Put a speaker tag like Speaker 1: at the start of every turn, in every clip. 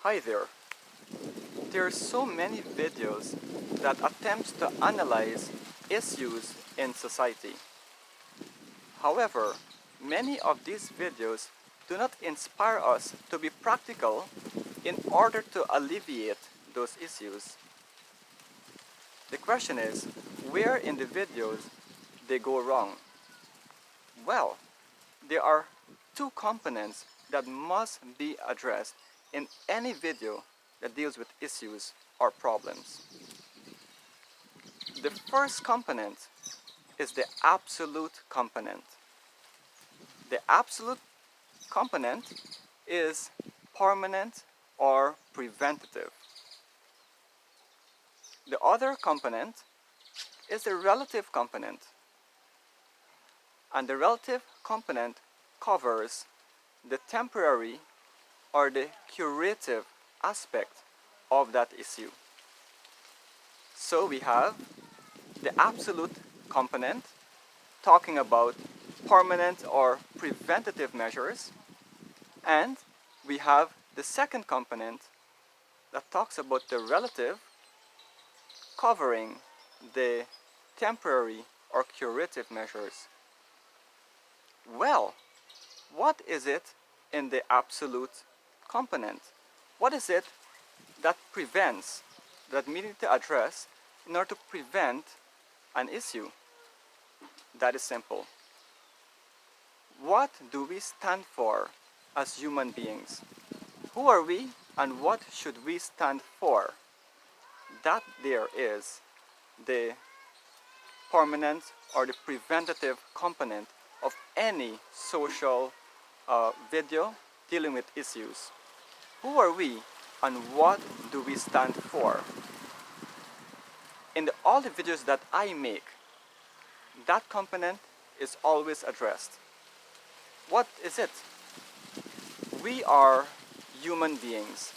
Speaker 1: Hi there. There are so many videos that attempt to analyze issues in society. However, many of these videos do not inspire us to be practical in order to alleviate those issues. The question is, where in the videos they go wrong? Well, there are two components that must be addressed in any video that deals with issues or problems. The first component is the absolute component. The absolute component is permanent or preventative. The other component is the relative component. And the relative component covers the temporary or the curative aspect of that issue. So we have the absolute component talking about permanent or preventative measures, and we have the second component that talks about the relative, covering the temporary or curative measures. Well, what is it in the absolute component? What is it that prevents, that we need to address in order to prevent an issue? That is simple. What do we stand for as human beings? Who are we and what should we stand for? That there is the permanent or the preventative component of any social video dealing with issues. Who are we and what do we stand for? In all the videos that I make, that component is always addressed. What is it? We are human beings.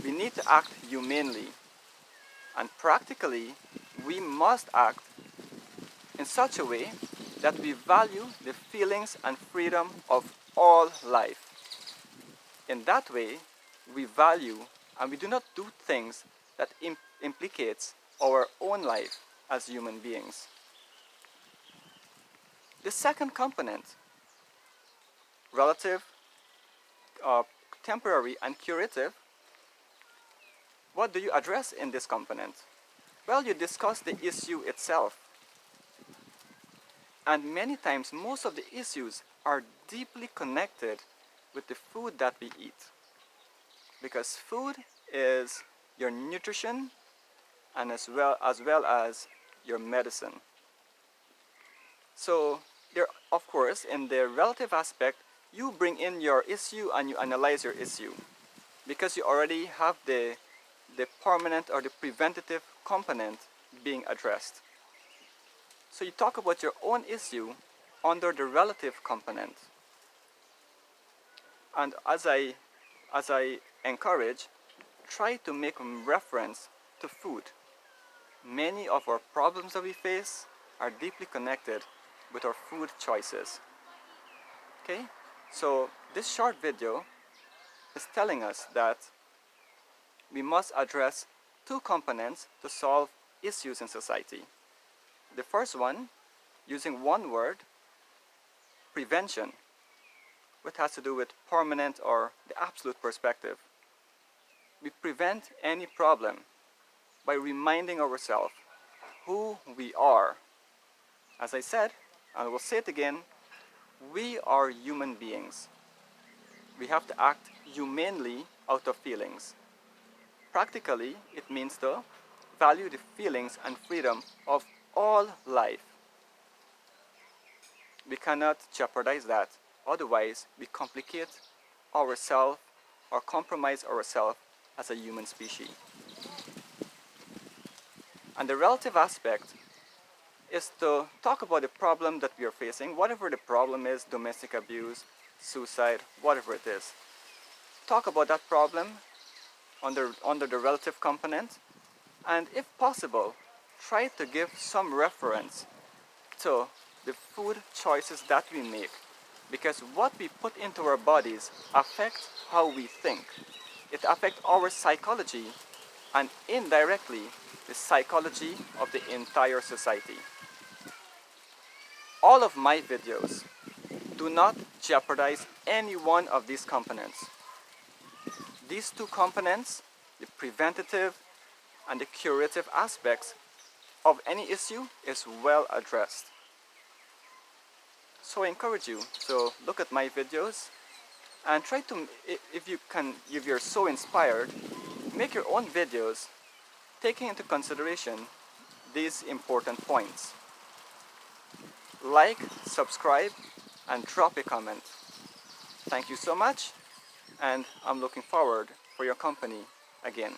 Speaker 1: We need to act humanely, and practically we must act in such a way that we value the feelings and freedom of all life. In that way, we value and we do not do things that implicates our own life as human beings. The second component, relative, temporary, and curative, what do you address in this component? Well, you discuss the issue itself. And many times, most of the issues are deeply connected with the food that we eat. Because food is your nutrition and as well as your medicine. So there, of course, in the relative aspect, you bring in your issue and you analyze your issue because you already have the permanent or the preventative component being addressed. So you talk about your own issue under the relative component. And as I encourage, try to make reference to food. Many of our problems that we face are deeply connected with our food choices. Okay? So this short video is telling us that we must address two components to solve issues in society. The first one, using one word, prevention, which has to do with permanent or the absolute perspective. We prevent any problem by reminding ourselves who we are. As I said, and I will say it again, we are human beings. We have to act humanely out of feelings. Practically, it means to value the feelings and freedom of all life. We cannot jeopardize that, otherwise we complicate ourselves or compromise ourselves as a human species. And the relative aspect is to talk about the problem that we are facing, whatever the problem is, domestic abuse, suicide, whatever it is. Talk about that problem under the relative component, and if possible, try to give some reference to the food choices that we make, because what we put into our bodies affects how we think. it affects our psychology and indirectly the psychology of the entire society. All of my videos do not jeopardize any one of these components. These two components, the preventative and the curative aspects of any issue, is well addressed. So I encourage you to look at my videos and try to, if you're so inspired, make your own videos taking into consideration these important points. Like, subscribe, and drop a comment. Thank you so much, and I'm looking forward for your company again.